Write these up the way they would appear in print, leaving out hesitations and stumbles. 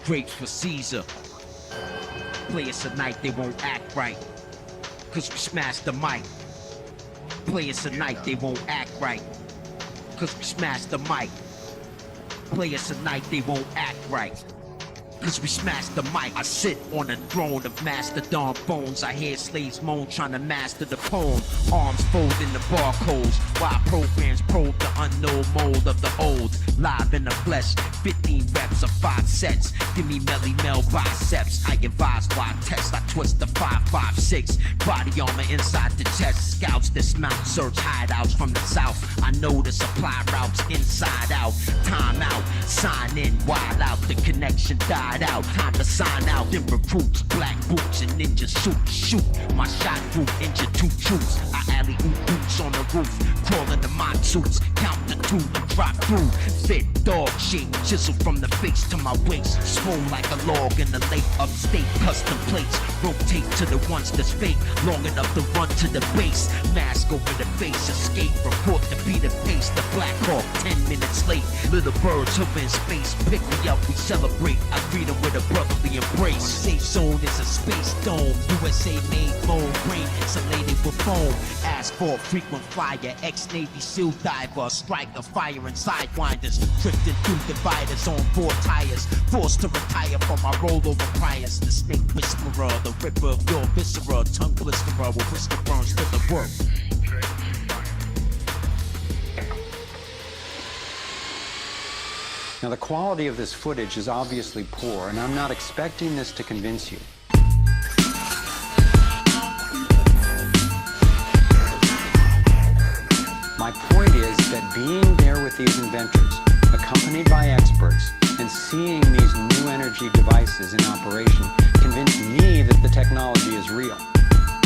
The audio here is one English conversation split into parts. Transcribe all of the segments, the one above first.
grapes for Caesar. Play us tonight, they won't act right, cause we smashed the mic. Play us tonight, they won't act right, cause we smashed the mic. Play us tonight, they won't act right, cause we smashed the mic. I sit on a throne of mastodon bones. I hear slaves moan trying to master the poem. Arms folding the barcodes while programs probe the unknown mold of the old. Live in the flesh, 15 reps of 5 sets. Give me Melly Mel biceps. I advise why test. I twist the 5.56. Body armor inside the chest. Scouts dismount, search hideouts from the south. I know the supply routes inside out. Time out, sign in, wild out. The connection died out. Time to sign out. Then recruits, black boots and ninja suits. Shoot, my shot through injured 2 troops. I alley-oop boots on the roof. Crawl into my suits. Count the 2 and drop through. Fit dog shape, chisel from the face to my waist. Swole like a log in the lake upstate. Custom plates, rotate to the ones that's fake. Long enough to run to the base. Mask over the face, escape. Report to beat the pace. The Black Hawk, 10 minutes late. Little birds hover in space. Pick me up, we celebrate. I greet them with a brotherly embrace. Safe zone is a space dome. USA made mold, brain insulated with foam. Ask for frequent flyer, ex-Navy SEAL diver. Striker, fire and sidewinders. Drifting through dividers on 4 tires. Forced to retire from my rollover priors. The snake whisperer, the ripper of your viscera. Tongue blisterer with whisker burns to the work. Now, the quality of this footage is obviously poor, and I'm not expecting this to convince you. My point is that being there with these inventors, accompanied by experts, and seeing these new energy devices in operation convinced me that the technology is real.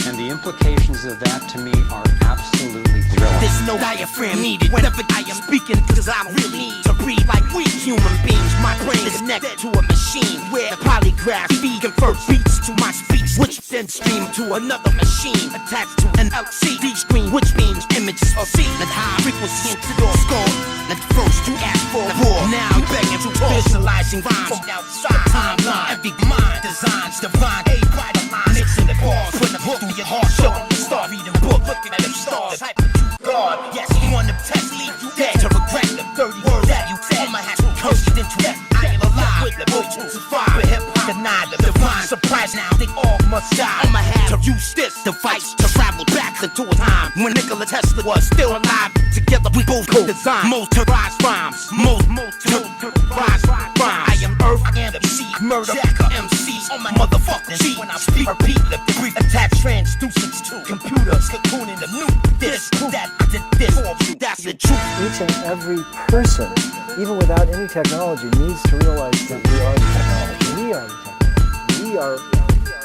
And the implications of that to me are absolutely thrilling. There's no diaphragm needed whenever I am speaking, cause I don't really need to breathe like we human beings. My brain is connected to a machine where the polygraph feed convert beats to my speech, which then stream to another machine attached to an LCD screen, which means images are seen at high frequency into your skull. At first you ask for war, now you begging to talk. Visualizing rhymes from outside timeline. Every mind designs divine, a by the line, mixing the bars, putting the hook in your heart. Show you start reading book, looking at the stars. Type of God, yes, you want them tests, leave you dead to regret the 30 words that you said. I'ma have to curse you into death. I am alive with the voice to survive. But hip-hop denied the divine surprise. Now they all must die. I'ma have to use this device to travel back into a time when Nikola Tesla was still alive. Together we both co-design motorized rhymes. Motorized rhymes. I am Earth, I am the MC, murder, Jacker, MCs on my motherfucking G. When I speak, repeat, the brief, attach transducers to computers, cocooning the new, this, that, I did this, for you, that's the truth. Each and every person, even without any technology, needs to realize that we are the technology. We are the technology. We are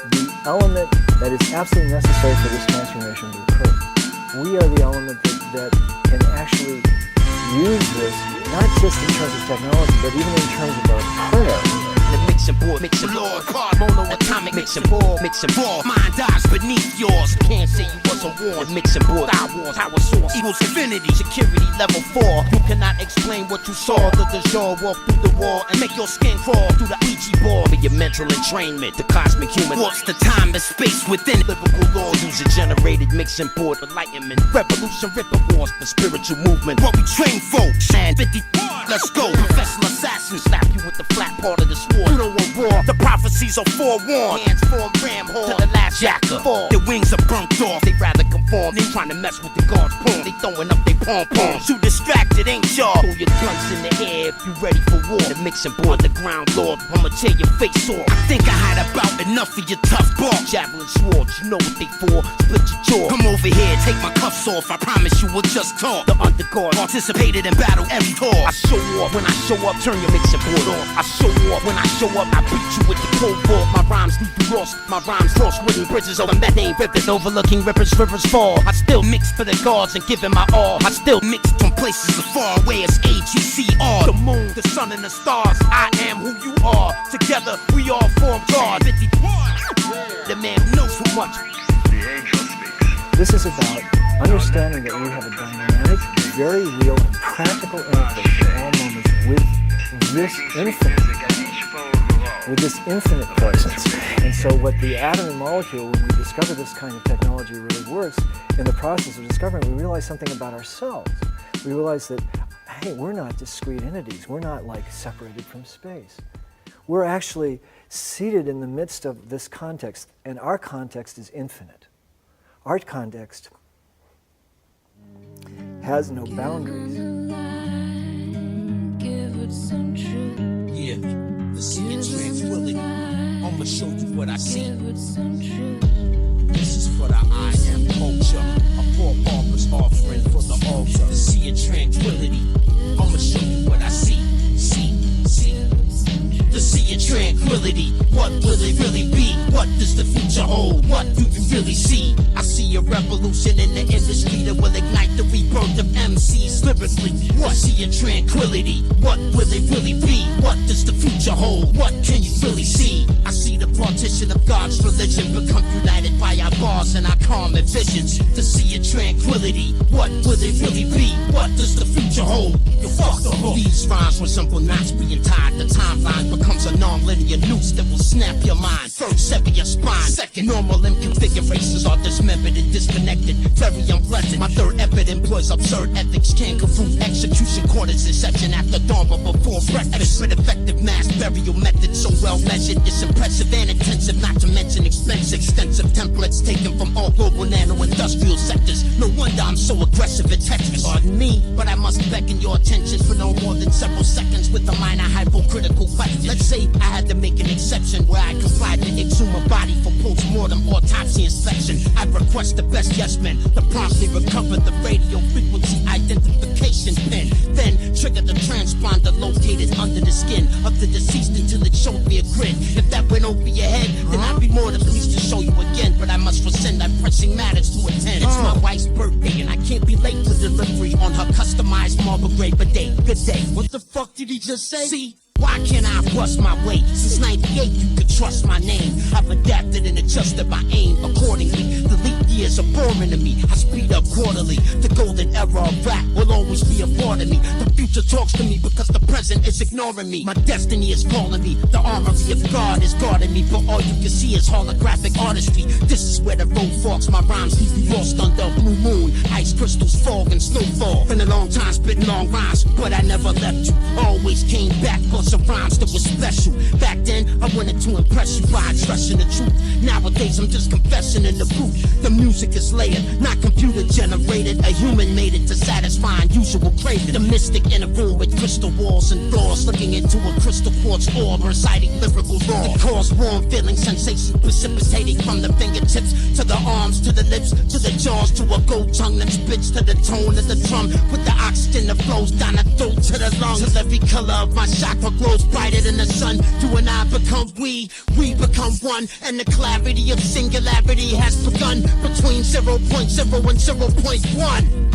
the element that is absolutely necessary for this transformation to occur. We are the element that can actually use this, not just in terms of technology, but even in terms of our prayer. The mixing board, mixing Lord, mono atomic, mixing board, mixing board. Mine dies beneath yours. Can't say you wasn't warned. Mixing board, Star Wars, power source equals infinity. Security level 4. You cannot explain what you saw. The jour walk through the wall and make your skin crawl through the Ouija board. For your mental entrainment, the cosmic human. What's the time and space within lyrical law? User generated mixing board, enlightenment, revolution, ripper wars for spiritual movement. What we train for, and 51. Let's go, professional assassin. Slap you with the flat part of the sword. You don't want war. The prophecies are forewarned. Hands form ram horn to the last jacker. Fall. The wings are burnt off. They rather conform. They trying to mess with the God's pawn. They throwing up their pom-poms. Too distracted, ain't y'all? Throw your guns in the air if you ready for war. The mixing board, the ground lord. I'ma tear your face off. I think I had about enough of your tough bark. Javelin swords, you know what they for. Split your jaw. Come over here, take my cuffs off. I promise you we'll just talk. The underguard participated in battle every tour. I show off when I show up, turn your mixing board off. I show off when I show up, I beat you with the cold ball. My rhymes leave you lost. My rhymes cross wooden bridges over methane rivers, overlooking rivers fall. I still mix for the gods and give it my all. I still mix from places as far away as AGCR. The moon, the sun, and the stars. I am who you are. Together we all form God. 51. The man who knows too much. The angel speaks. This is about understanding that we have a dynamic, very real, and practical interface at all moments with this infinite. Music at each fold of all. with this infinite presence. And so what the atom and molecule, when we discover this kind of technology really works, in the process of discovering, we realize something about ourselves. We realize that, hey, we're not discrete entities. We're not like separated from space. We're actually seated in the midst of this context, and our context is infinite. Our context has no boundaries. Yeah, the sea of tranquility. I'ma show you what I see. This is for the I am culture. A poor pauper's offering for the altar. The sea of tranquility. I'ma show you what I see. See. The sea of tranquility. What will it really be? What does the future hold? What do you really see? I see a revolution in the industry that will ignite the rebirth of MCs lyrically. What sea of tranquility? What will it really be? What does the future hold? What can you really see? I see the partition of God's religion become united by our bars and our common visions. The sea of tranquility. What will it really be? What does the future hold? You fuck the hook. These rhymes resemble knots being tied. The timeline becomes a non-linear noose that will snap your mind. First, sever your spine. Second, normal limb configurations are dismembered and disconnected. Very unpleasant. My third effort employs absurd ethics. Can't confuse execution quarters in session after dawn but before breakfast. With effective mass burial methods so well measured. It's impressive and intensive, not to mention expensive. Extensive templates taken from all global nano-industrial sectors. No wonder I'm so aggressive at Tetris. Pardon me, but I must beckon your attention for no more than several seconds with a minor hypocritical question. Let's say I had to make an exception where I complied to exhume a body for post-mortem autopsy inspection. I'd request the best yes men to promptly recover the radio frequency identification pin. Then trigger the transponder located under the skin of the deceased until it showed me a grin. If that went over your head, then I'd be more than pleased to show you again. But I must rescind that pressing matters to attend. It's my wife's birthday and I can't be late for delivery on her customized marble gray bidet. Good day. What the fuck did he just say? See? Why can't I bust my way? Since 98 you could trust my name. I've adapted and adjusted my aim accordingly. The leap years are boring to me. I speed up quarterly. The golden era of rap will always be a part of me. The future talks to me because the present is ignoring me. My destiny is calling me. The armory of God is guarding me. But all you can see is holographic artistry. This is where the road forks. My rhymes leave you lost under blue moon. Ice crystals, fog and snowfall. Been a long time spitting long rhymes, but I never left you. Always came back for some rhymes that were special. Back then, I wanted to impress you by expressing the truth. Nowadays, I'm just confessing in the booth. The music is layered, not computer generated. A human made it to satisfy unusual craving. The mystic in a room with crystal walls and floors, looking into a crystal quartz orb, reciting lyrical raw. It caused warm feeling sensations precipitating from the fingertips to the arms, to the lips, to the jaws, to a gold tongue that spits to the tone of the drum. With the oxygen that flows down the throat to the lungs, till every color of my chakra glows brighter than the sun. You and I become we become one, and the clarity of singularity has begun between 0.0 and 0.1.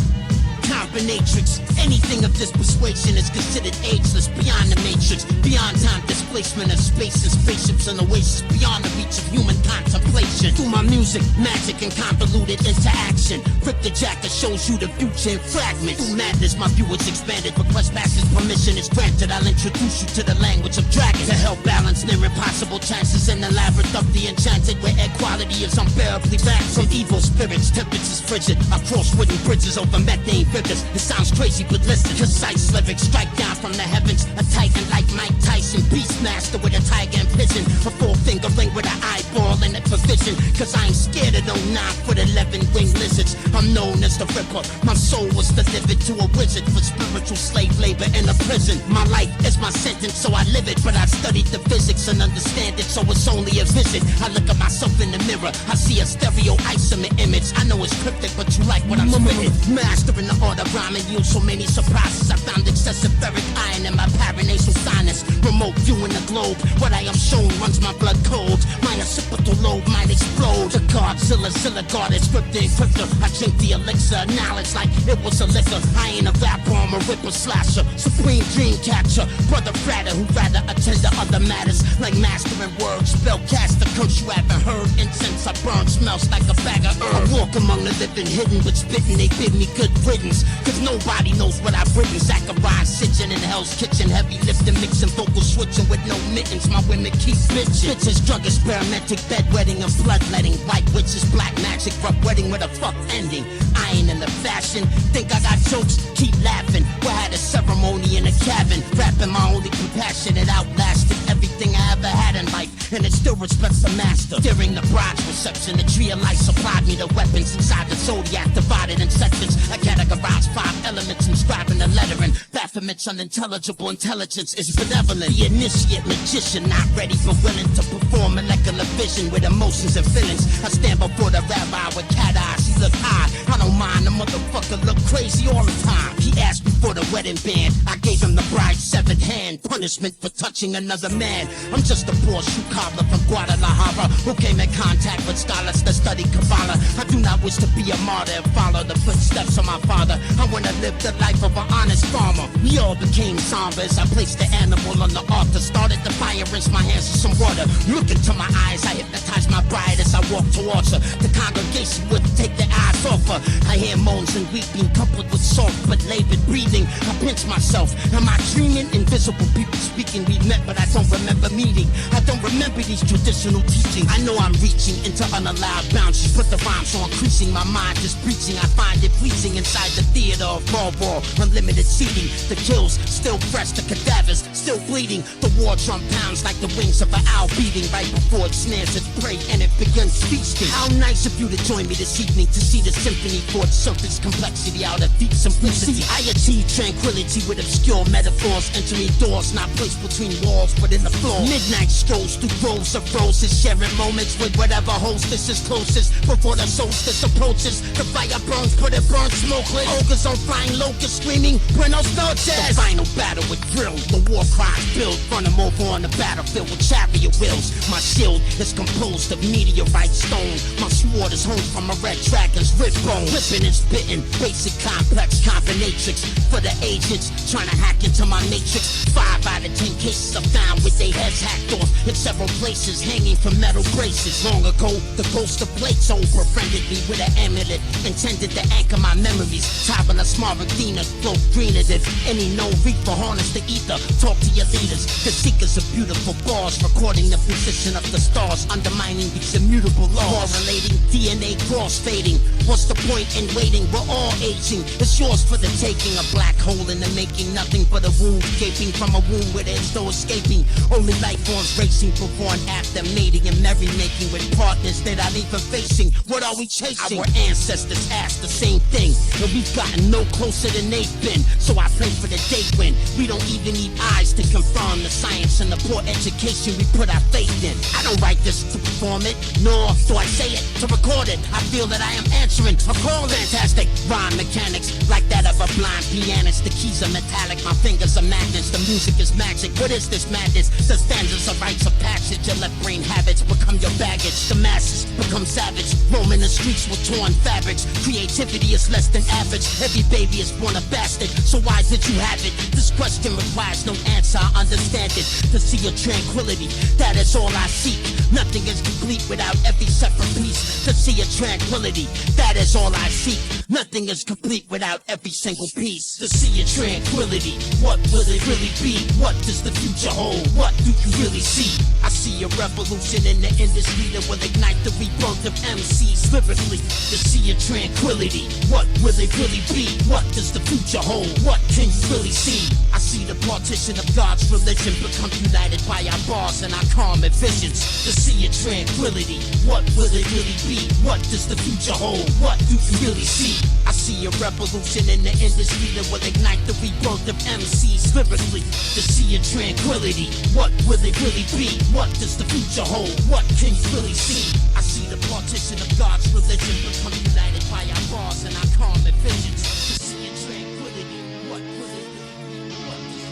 Combinatrix. Anything of this persuasion is considered ageless, beyond the matrix, beyond time displacement of space and spaceships and oasis, beyond the reach of human contemplation. Through my music, magic and convoluted interaction, rip the jacket shows you the future in fragments. Through madness, my view is expanded. Request master's permission is granted. I'll introduce you to the language of dragons to help balance near impossible chances in the labyrinth of the enchanted, where equality is unbearably back from evil spirits. Temperatures frigid. I cross wooden bridges over methane rivers. It sounds crazy, but listen. Concise lyrics strike down from the heavens. A titan like Mike Tyson, Beastmaster with a tiger in prison. A four-finger ring with an eyeball and a provision. Cause I ain't scared of no 9-foot 11-winged lizards. I'm known as the Ripper. My soul was delivered to a wizard for spiritual slave labor in a prison. My life is my sentence, so I live it. But I've studied the physics and understand it, so it's only a visit. I look at myself in the mirror. I see a stereo isomer image. I know it's cryptic, but you like what I'm spitting. Mastering the art of rhyming, yield so many surprises. I found excessive ferric iron in my paranasal sinus. Remote view in the globe. What I am shown runs my blood cold. Mine occipital lobe might might explode. The Godzilla, God is scripted, encryptor. I drink the elixir of knowledge like it was a liquor. I ain't a rapper, I'm a ripper slasher, supreme dream catcher, brother fratter who rather attend to other matters like mastering words, spellcaster, curse you haven't heard. Incense I burn smells like a bag of herbs. I walk among the living, hidden but spitting. They bid me good riddance, cause nobody knows what I've written. Zachariah sitting in Hell's Kitchen, heavy lifting, mixing, vocal switching with no mittens. My women keep bitching. Bitches, drug experimenting, bedwetting and bloodletting. White witches, black magic, rough wedding with a fuck ending. I ain't in the fashion, think I got jokes, keep laughing. We had a ceremony in a cabin, rapping my only compassion. It outlasted everything I ever had in life, and it still respects the master. During the bride's reception, the tree of life supplied me the weapons inside the zodiac, divided in sections. I categorized 5 elements, inscribing the lettering. Baphomet's unintelligible intelligence is benevolent. The initiate magician, not ready but willing to perform molecular vision with emotions and feelings. I stand before the rabbi with cat eyes, he look high. I don't mind, the motherfucker look crazy all the time. He asked me for the wedding band, I gave him the bride's severed hand. Punishment for touching another man. I'm just a poor shoe cobbler from Guadalajara who came in contact with scholars that study Kabbalah. I do not wish to be a martyr and follow the footsteps of my father. I wanna live the life of an honest farmer. We all became zombies. I placed the animal on the altar, started the fire, rinsed my hands with some water. Look into my eyes, I hypnotize my bride as I walk towards her. The congregation wouldn't take their eyes off her. I hear moans and weeping, coupled with soft but labored breathing. I pinch myself. Am I dreaming? Invisible people speaking. We met, but I don't remember meeting. I don't remember these traditional teachings. I know I'm reaching into unallowed boundaries. Put the rhymes on, increasing my mind is preaching. I find it pleasing inside the theater of raw, unlimited seating. The kills still fresh, the cadavers still bleeding. The war drum pounds like the wings of an owl beating right before it snares its prey and it begins feasting. How nice of you to join me this evening to see the symphony for its surface complexity out of deep simplicity. I achieve tranquility with obscure metaphors, entering doors not placed between walls but in the floor. Midnight strolls through groves of roses, sharing moments with whatever hostess is closest. Before the solstice approaches, the fire burns, but it burns smokeless. Ogres on flying locusts screaming, Buenos noches. The final battle with drill, the war cries build. Run them over on the battlefield with chariot wheels. My shield is composed of meteorite stone. My sword is honed from a red dragon's rib bone. Whipping and spitting, basic complex combinatrix. For the agents trying to hack into my matrix. 5 out of 10 cases are found with their heads hacked off in several places, hanging from metal braces. Long ago, the ghost of Plato befriended me with an amulet intended to anchor my memories. Tabula smaragdina, flow greener than any known reaper. Harness the ether, talk to your leaders. The seekers of beautiful bars, recording the position of the stars, undermining these immutable laws. Correlating DNA cross-fading. What's the point in waiting? We're all aging. It's yours for the taking. A black hole in the making, nothing but a wound gaping from a womb where there's no escaping. Only life forms racing before and after mating and merrymaking with partners that I'm even facing. What are we chasing? Our ancestors asked the same thing, and we've gotten no closer than they've been. So I pray for the day when we don't even need eyes to confirm the science and the poor education we put our faith in. I don't write this to perform it, nor do I say it to record it. I feel that I am answering a call. Fantastic rhyme mechanics like that of a blind pianist. The keys are metallic, my fingers are magnets. The music is magic. What is this madness? The stanzas are rites of passage. Your left brain habits become your baggage. The masses become savage, roaming the streets with torn fabrics. Creativity is less than average. Every baby is born a bastard, so why did you have it? This question requires no answer, I understand it. To see your tranquility, that is all I seek. Nothing is complete without every separate piece. To see your tranquility, that is all I seek. Nothing is complete without every single piece. To see your tranquility, what will it really be? What does the future hold? What do you really see? I see a revolution in the industry that will ignite the rebirth of MCs lyrically. To see your tranquility, what will it really be? What does the future hold? What can you really see? I see the partition of God's religion become united by our bars and our common visions. To see your tranquility, what will it really be? What does the future hold? What do you really see? I see a revolution in the industry that will ignite the rebirth of MCs lyrically. To see your tranquility, what will it really be? What does the future hold? What can you really see? I see the partition of God's religion become united by our bars and our common visions. To see your tranquility, what will it really be? What does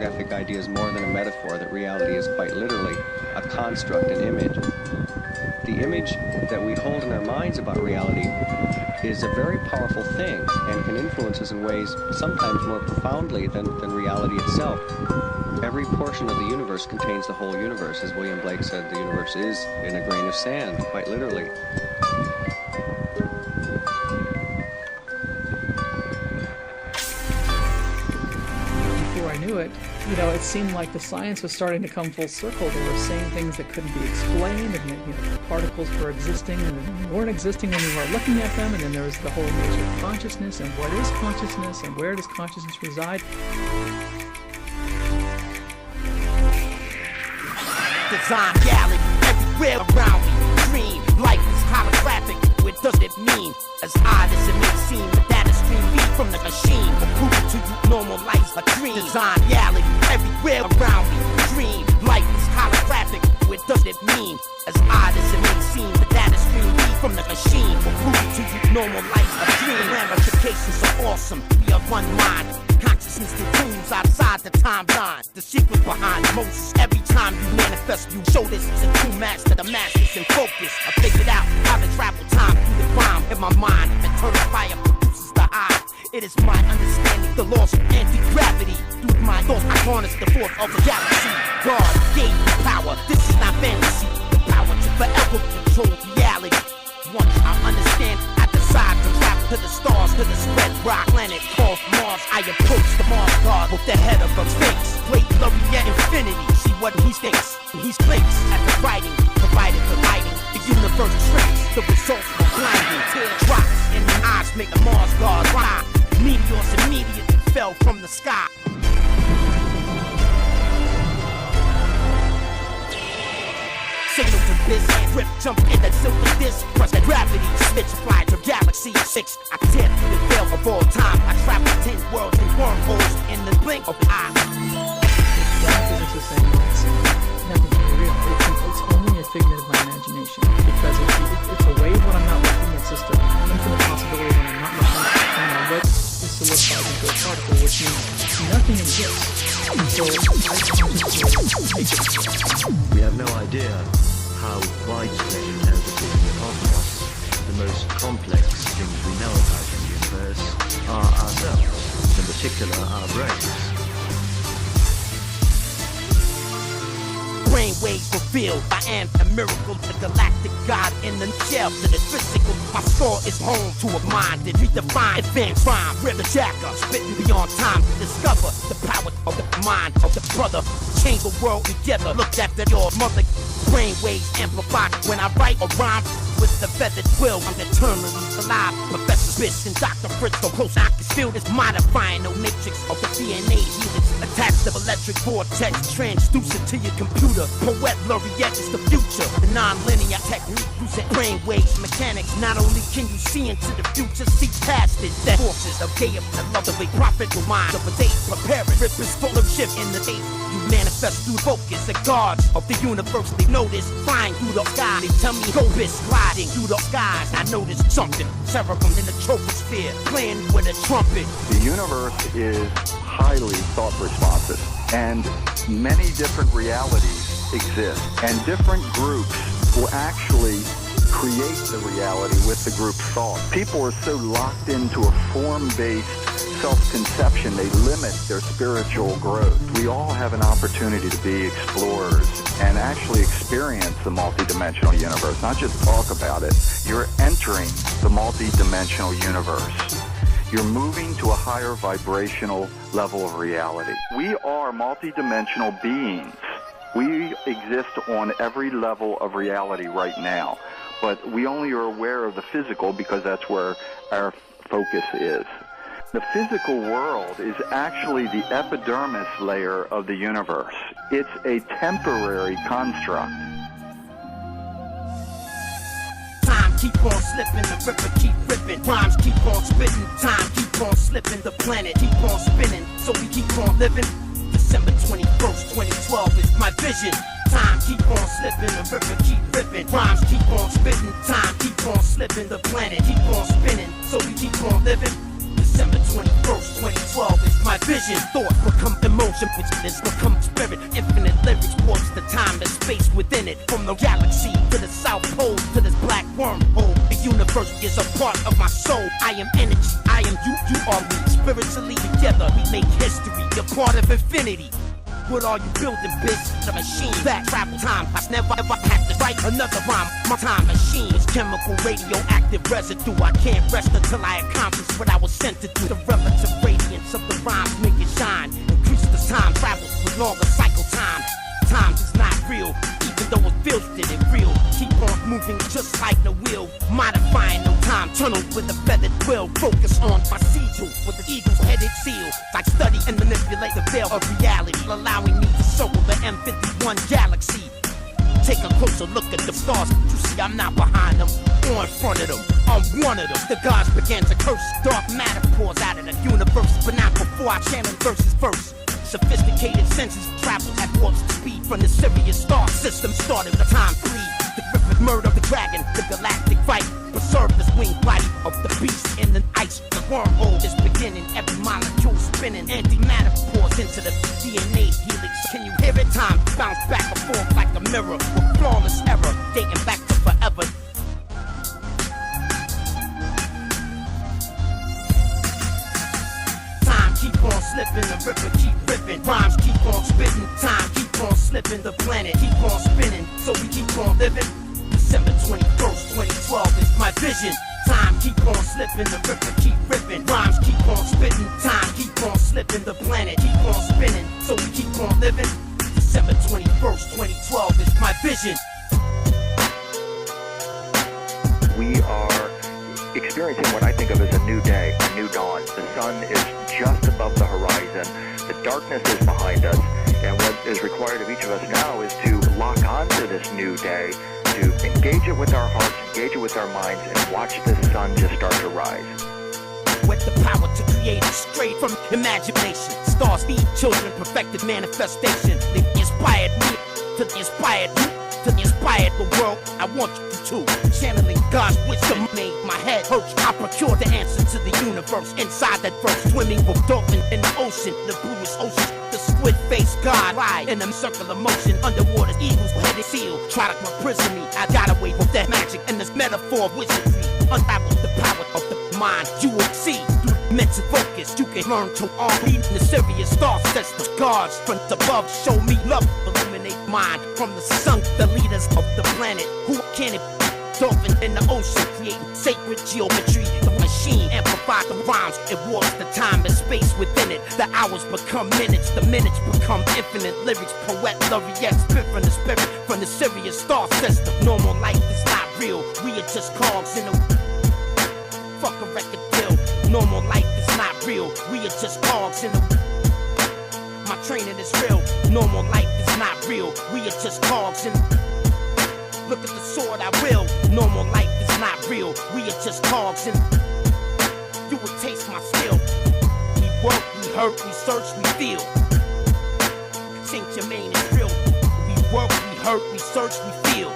holographic idea is more than a metaphor, that reality is quite literally a construct, an image. The image that we hold in our minds about reality is a very powerful thing and can influence us in ways sometimes more profoundly than reality itself. Every portion of the universe contains the whole universe. As William Blake said, the universe is in a grain of sand, quite literally. Before I knew it, it seemed like the science was starting to come full circle. They were saying things that couldn't be explained, and particles were existing and then weren't existing when we were looking at them, and then there was the whole nature of consciousness, and what is consciousness, and where does consciousness reside? Design gallery everywhere around me. Dream, life is holographic. What does it mean? As odd as it may seem, the data stream beat from the machine will prove it to you normal life's a dream. Design reality everywhere around me. Dream, life is holographic. What does it mean? As odd as it may seem, the data stream beat from the machine will prove it to you normal life's a dream. The ramifications are awesome. We are one mind. Consciousness continues outside the timeline. The secret behind Moses. Every time you manifest, you show this is a true master. The masters in focus. I figured out how to travel time through the crime in my mind. Eternal fire produces the eye. It is my understanding the laws of anti-gravity. Through my thoughts, I harness the force of the galaxy. God gave me power. This is not fantasy. The power to forever control reality. Once I understand, I decide to travel to the stars, to the spread rock planet called Mars. I approach the Mars God with the head of a sphinx. Great Laureate Infinity, see what he thinks. He blinks at the writing, provided the lighting. The universe tricks, the results are blinding. Tear drops in the eyes, make the Mars God rhyme. Meteors immediately fell from the sky. Signal to this, rip, jump in that silver disc. Press that gravity, switch, fly to galaxy 6. I tear through the veil of all time. I travel 10 worlds and wormholes in the blink of an eye. It's the same. It's nothing real. It's only a figment of my imagination. Because it's a wave when I'm not looking. It's just an infinite possibility when I'm not looking. And what is solidified into a particle, which means nothing exists until I consciously take it. We have no idea how widespread in terms of the cosmos the most complex things we know about in the universe are ourselves, in particular our brains. Brainwaves revealed, I am a miracle, a galactic god in the shell to the physical. My score is home to a mind that redefined advanced rhyme. River jacker, spitting beyond time to discover the power of the mind of the brother. Change the world together, look after your mother. Brainwaves amplified when I write or rhyme with the feathered quill. I'm eternally alive. Professor Biss and Dr. Fritz, so close I can feel this modifying no matrix of the DNA units attached to electric vortex, transduce it to your computer. Poet laureate is the future. The non-linear technique using brainwaves mechanics. Not only can you see into the future, see past it. That forces of chaos, the love of a prophet will mind of a day. Prepare it, rip is full of shift in the day. You manifest through focus. The gods of the universe, they notice flying through the sky. They tell me go Biss gliding through the skies. I noticed something. Seraphim in the troposphere, playing with a trumpet. The universe is highly thought responsive, and many different realities exist, and different groups will actually create the reality with the group's thought. People are so locked into a form-based self-conception, they limit their spiritual growth. We all have an opportunity to be explorers and actually experience the multidimensional universe, not just talk about it. You're entering the multidimensional universe. You're moving to a higher vibrational level of reality. We are multidimensional beings. We exist on every level of reality right now, but we only are aware of the physical because that's where our focus is. The physical world is actually the epidermis layer of the universe. It's a temporary construct. Time keep on slipping, the ripper keep ripping. Rhymes keep on spitting, time keep on slipping. The planet keep on spinning, so we keep on living. December 21st, 2012 is my vision. Time keep on slipping, the ripper keep ripping. Rhymes keep on spitting, time keep on slipping. The planet keep on spinning, so we keep on living. December 21st, 2012 is my vision. Thought become emotion, which is become spirit. Infinite lyrics warps the time and space within it. From the galaxy to the South Pole to this black wormhole. The universe is a part of my soul. I am energy, I am you, you are me. Spiritually together, we make history. You're part of infinity. What are you building, bitch? The machine that travel time. I never ever had to write another rhyme. My time machine is chemical, radioactive residue. I can't rest until I accomplish what I was sent to do. The relative radiance of the rhymes make it shine. Increase the time travels with longer cycle time. Time is not real, even though it feels that it real. Keep on moving just like the wheel. Modifying no time tunnel with a feathered quill. Focus on my sigil with the eagle's headed seal. I study and manipulate the veil of reality, allowing me to circle the M51 galaxy. Take a closer look at the stars. You see I'm not behind them, or in front of them. I'm one of them. The gods began to curse. Dark matter pours out of the universe, but not before I channel verses first. Sophisticated senses travel at warp speed from the Sirius star system. Started the time fleet. The griffin murder of the dragon, the galactic fight. Preserve this winged body of the beast in the ice. The wormhole is beginning. Every molecule spinning. Antimatter pours into the DNA helix. Can you hear it? Time bounce back and forth like a mirror with flawless error, dating back to forever. Keep on slipping, the ripper keep ripping. Rhymes keep on spitting, time keep on slipping. The planet keep on spinning, so we keep on living. December 21st, 2012 is my vision. Time keep on slipping, the ripper keep ripping. Rhymes keep on spitting, time keep on slipping. The planet keep on spinning, so we keep on living. December 21st, 2012 is my vision. We are experiencing what I think of as a new day, a new dawn. The sun is just above the horizon. The darkness is behind us. And what is required of each of us now is to lock onto this new day, to engage it with our hearts, engage it with our minds, and watch the sun just start to rise. With the power to create it straight from imagination. Stars feed children, perfected manifestation. They inspired me to inspire you, to inspire the world. I want you to. Channeling God's wisdom made my head hurt. I procured the answer to the universe inside that verse. Swimming with dolphin in the ocean, the bluest ocean. The squid face God ride in a circular motion. Underwater eagles headed seal. Try to imprison me. I got away with that magic and this metaphor of wizardry. Unravel the power of the mind. You will see through mental focus. You can learn to all read the Sirius star systems. Gods from above show me love. Illuminate mind from the sun. The leaders of the planet. Who can it be? Dolphin in the ocean, create sacred geometry. The machine amplifies the rhymes. It warps the time and space within it. The hours become minutes, the minutes become infinite. Lyrics, poet, laureate, spit from the spirit, from the Sirius star system. Normal life is not real. We are just cogs in a fuck a record deal. Normal life is not real. We are just cogs in a. My training is real. Normal life is not real. We are just cogs in a. Look at the sword, I will. Normal life is not real. We are just cogs and you will taste my skill. We work, we hurt, we search, we feel. Saint Germain is real. We work, we hurt, we search, we feel.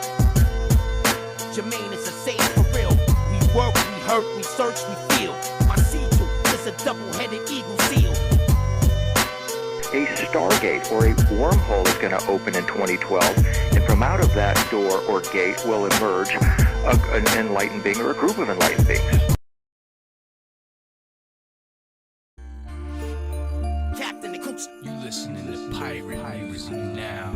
Germain is a sage for real. We work, we hurt, we search, we feel. My sigil is a double-headed eagle seal. A stargate or a wormhole is going to open in 2012, and from out of that door or gate will emerge an enlightened being or a group of enlightened beings. Captain Coops. You listening to pirate music now.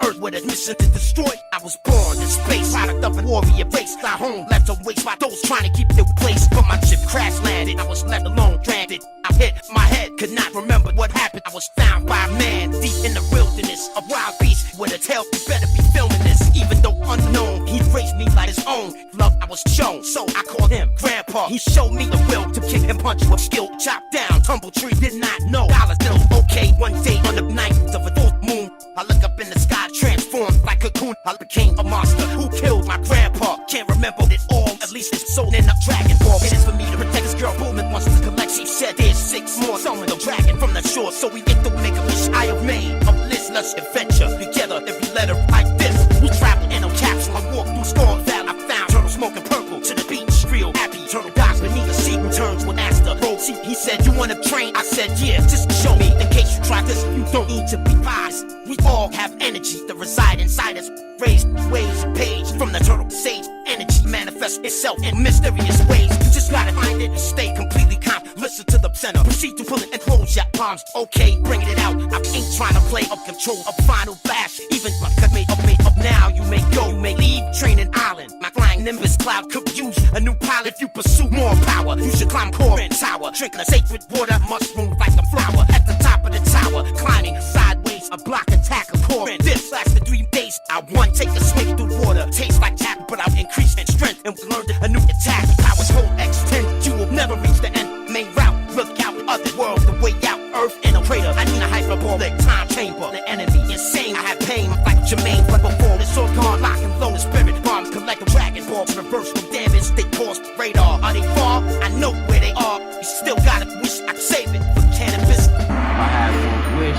Earth with a mission to destroy. I was born in space, product of a warrior race. Got home, left a waste by those trying to keep their place. But my ship crash landed, I was left alone, stranded. I hit my head, could not remember what happened. I was found by a man deep in the wilderness. A wild beast with a tail, you better be filming this. Even though unknown, he raised me like his own. own. Love I was shown, so I called him Grandpa. He showed me the will to kick and punch with skill. Chop down, tumble tree, did not know. Dollar bills, okay, one day on the night of a full moon, I look up in the sky, transformed like a coon. I became a monster who killed my grandpa. Can't remember it all, at least it's soul in a Dragonball. It is for me to protect his girl, Pullman wants to collect. She said there's 6 more, summon the dragon from the shore, so we get to make a wish I have made. A listless adventure, together every letter like this. We travel in a capsule, I walk through Storm Valley. I found turtle smoking purple to the beach, real happy. Turtle dies beneath the sea, returns with Asta. Road seat, he said, you wanna train? I said, yeah, just show me. In case you try this, you don't need to be wise. We all have energy that reside inside us. Raised waves, page from the turtle sage. Energy manifests itself in mysterious ways. You just gotta find it and stay completely calm. Listen to the center, proceed to pull it and close your palms. Okay, bringing it out. I ain't trying to play up control, a final bash. Even my cut made up now. You may go, you may leave, training island. My flying Nimbus cloud could use a new pilot. If you pursue more power, you should climb Corin Tower. Drinking a sacred water, mushroom like a flower. At the top of the tower, climbing sideways, a block attack of Corin. This lasted 3 days. I want take a swing through water. Tastes like tap, but I'll increase in strength and learned a new attack. Powers hold extend, you will never reach the end. Main route, look out, other world, the way out, Earth in a crater. I need a hyperbolic time chamber. The enemy insane, I have pain like Jermaine from before. It's all gone, lock and load the spirit bombs. Collect the Dragon Balls, reverse from damage. They pause radar. Are they far? I know where they are. You still gotta wish I could save it for Canibus. I have one wish.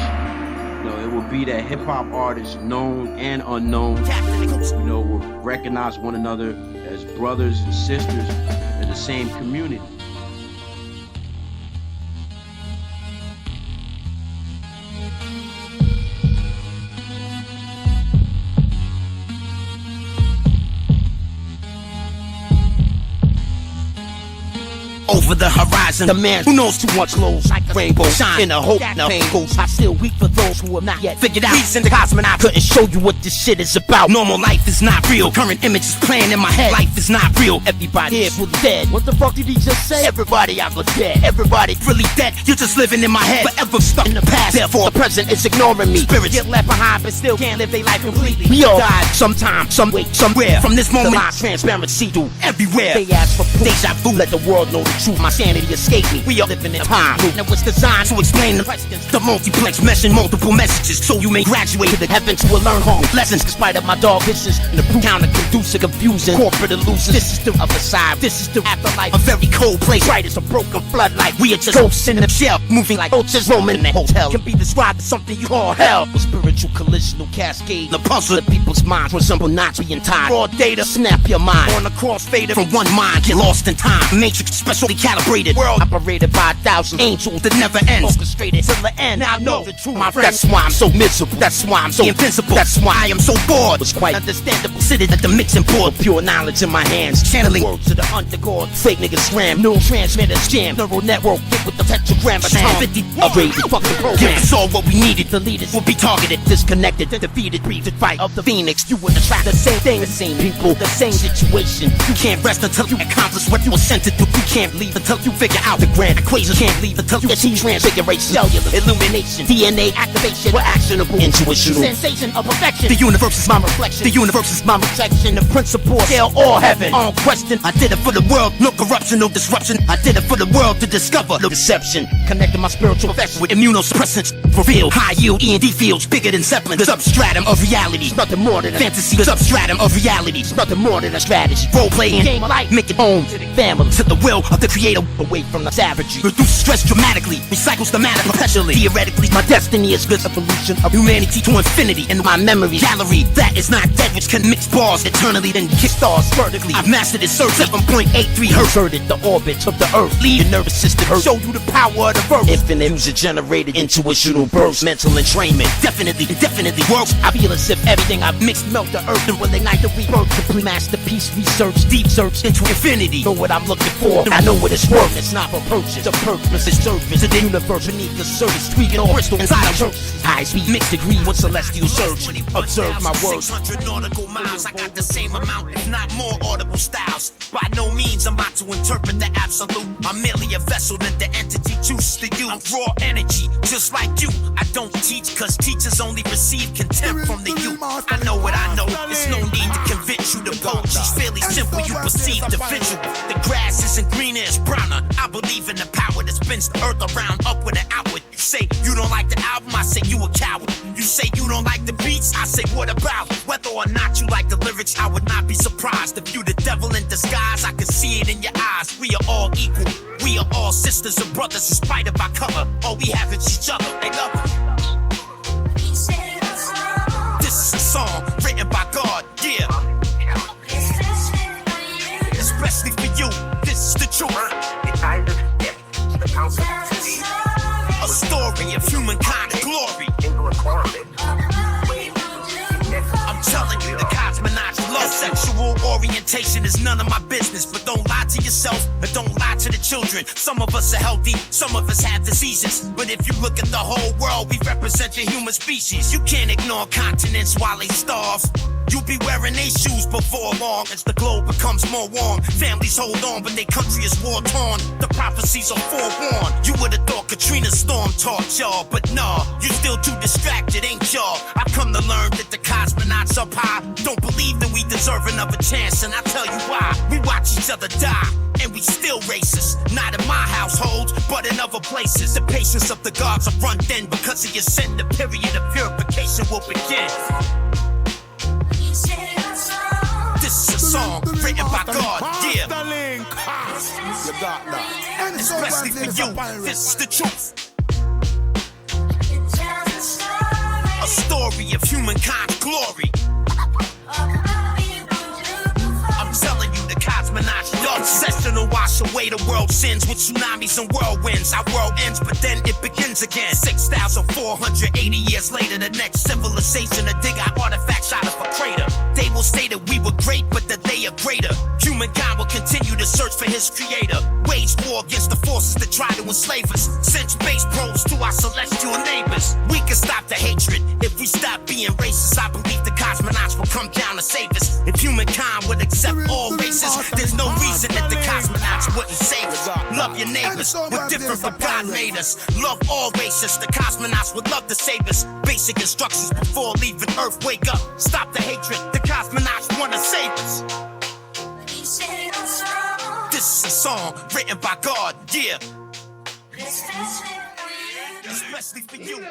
It would be that hip-hop artists, known and unknown, will recognize one another as brothers and sisters in the same community. Over the horizon, the man who knows too much glows like a rainbow shine in a hope no pain goes. I still weak for those who have not yet figured out. Reason the Cosmonauts couldn't show you what this shit is about. Normal life is not real. Current images playing in my head. Life is not real. Everybody here was dead. What the fuck did he just say? Everybody out was dead. Everybody really dead. You're just living in my head. Forever stuck in the past. Therefore, the present is ignoring me. Spirits get left behind, but still can't live their life completely. We all died sometime, some way, somewhere. From this moment, the transparency do everywhere. They ask for proof. Deja vu. Let the world know the truth. My sanity escape me. We are living in time. Now it's designed to explain the questions. The multiplex meshing multiple messages, so you may graduate to the heavens to learn home lessons. Despite of my dog vicious and the counter conducive confusion, corporate illusion. This is the other side. This is the afterlife. A very cold place, right as a broken floodlight. We are just ghosts in the shell, moving like roaches roaming in a hotel. Can be described as something you call hell. A spiritual collisional cascade. The puzzle of people's minds resemble not being tied. Raw data, snap your mind. On a crossfader from one mind, get lost in time. Matrix specially calibrated. World operated by 1,000 angels that never ends. Orchestrated till the end. Now I know the truth, my friend. That's why I'm so miserable. That's why I'm so invincible. That's why I am so bored. Was quite understandable. Sitting at the mixing board, pure knowledge in my hands. Channeling words to the undergod. Fake niggas slam. Neurotransmitters jam. Neural network hit with the tetragram. 50 upgraded fucking program. Give us all what we needed. The leaders will be targeted, disconnected, defeated, breathed fight of the phoenix. You would attract the same thing, the same people, the same situation. You can't rest until you accomplish what you were sent to do. You can't leave until you figure out the grand equation. Can't leave until you achieve transfiguration. Cellular illumination, DNA activation, we're actionable, intuitional sensation of perfection. The universe is my reflection. The universe is my reflection. The principle, hell or heaven. On question, I did it for the world. No corruption, no disruption. I did it for the world to discover the deception. Connecting my spiritual profession with immunosuppressants. Reveal high yield E&D fields bigger than Zeppelin. The substratum of reality. It's nothing more than a fantasy. The substratum of reality. It's nothing more than a strategy. Role playing, game of life, make it home to the family, to the will of the creator, away from the savagery. Reduce stress dramatically, recycles the matter perpetually. Theoretically, my destiny is good evolution of humanity to infinity. In my memory gallery, that is not dead, which can mix bars eternally, then kick stars vertically. I've mastered it, sir. 7.83 hertz. Inverted the orbit of the earth. Lead your nervous system hurt. Show you the power of the verse. Infinite music generated intuitional bursts. Mental entrainment definitely works. I feel as if everything I've mixed melt the earth and will ignite the rebirth. Complete masterpiece research, deep search into infinity. Know what I'm looking for, I know what it's worth. It's not for purchase, the purpose is service to the universe beneath the surface. Tweaking all crystal inside a church. High speed mixed degree with celestial surge. Observe my words. 600 nautical miles. I got the same amount, if not more, audible styles. By no means I'm about to interpret the absolute. I'm merely a vessel that the entity chooses to use. I'm raw energy, just like you. I don't teach, cause teachers only receive contempt from the youth. I know what I know. There's no need to convince you to poach. It's fairly simple. careful you perceive the visual. The grass isn't greener, it's browner. I believe in the power that spins the earth around, upward and outward. You say you don't like the album, I say you a coward. You say you don't like the beats, I say what about? Whether or not you like the lyrics, I would not be surprised. If you the devil in disguise, I can see it in your eyes. We are all equal, we are all sisters and brothers in spite of our color. All we have is each other, they love us. This is a song written by God, yeah. Especially for you, this is the truth. A story of humankind glory. I'm telling you, the cosmonauts love sexual orientation is none of my business. But don't lie to yourself and don't lie to the children. Some of us are healthy, some of us have diseases. But if you look at the whole world, we represent your human species. You can't ignore continents while they starve. You'll be wearing their shoes before long as the globe becomes more warm. Families hold on, but their country is war-torn. The prophecies are forewarned. You would've thought Katrina's storm taught y'all, but nah, you still too distracted, ain't y'all? I've come to learn that the cosmonauts up high don't believe that we deserve another chance, and I'll tell you why. We watch each other die, and we still racist. Not in my household, but in other places. The patience of the gods are run thin because of your sin. The period of purification will begin. This is a song written by God, yeah. Especially for you, this is the truth. A story of humankind's glory. I'm telling you, the cosmonauts love session to wash away the world's sins with tsunamis and whirlwinds. Our world ends, but then it begins again. 6,480 years later, the next civilization to dig our artifacts out of a crater. They will say that we were great, but that they are greater. Humankind will continue to search for his creator. Wage war against the forces that try to enslave us. Send space probes to our celestial neighbors. We can stop the hatred if we stop being racist. I believe the cosmonauts will come down to save us. If humankind would accept all races, there's no reason that the cosmonauts wouldn't save us. Love your neighbors, we're different from God made us. Love all races, the cosmonauts would love to save us. Basic instructions before leaving Earth, wake up, stop the hatred, the cosmonauts wanna save us. This is a song written by God, yeah. Especially for you.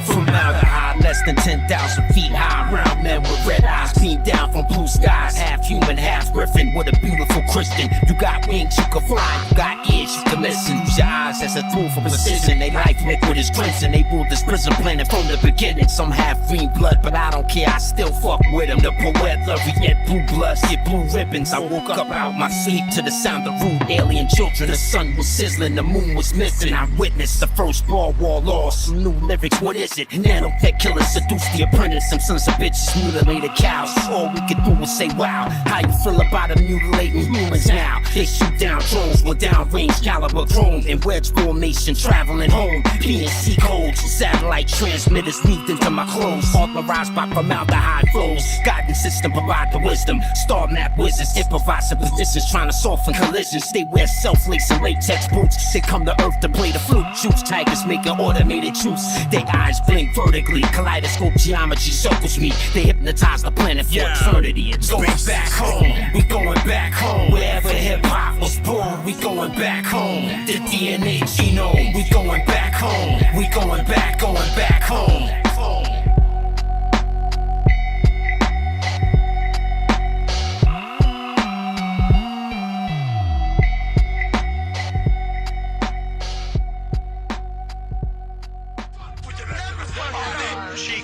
Formaldehyde, less than 10,000 feet high. Round men with red eyes beam down from blue skies. Half human, half griffin, with a beautiful Christian. You got wings, you can fly. You got ears, you can listen. Use your eyes as a tool for precision. They life liquid is crimson. They ruled this prison planet from the beginning. Some have green blood, but I don't care. I still fuck with them. The poet laureate, blue bloods, get blue ribbons. I woke up out my sleep to the sound of rude alien children. The sun was sizzling, the moon was missing. I witnessed the first ball wall lost. Some new lyrics, what is it? Nanotech killers seduce the apprentice. Some sons of bitches mutilated cows. All we could do was say, wow. How you feel about them mutilating humans now? They shoot down drones with downrange caliber chrome and wedge formation traveling home. PNC codes, satellite transmitters leaked into my clothes. Authorized by formaldehyde flows. Guidance system provide the wisdom. Star map wizards improvise positions trying to soften collisions. They wear self-lacing latex boots. They come to Earth to play the flute. Juice tigers making automated juice. Their eyes blink vertically. Kaleidoscope geometry circles me. They hypnotize the planet for eternity. It's going back home. We going back home. Wherever hip-hop was born, we going back home. The DNA genome. We going back home. We going back home.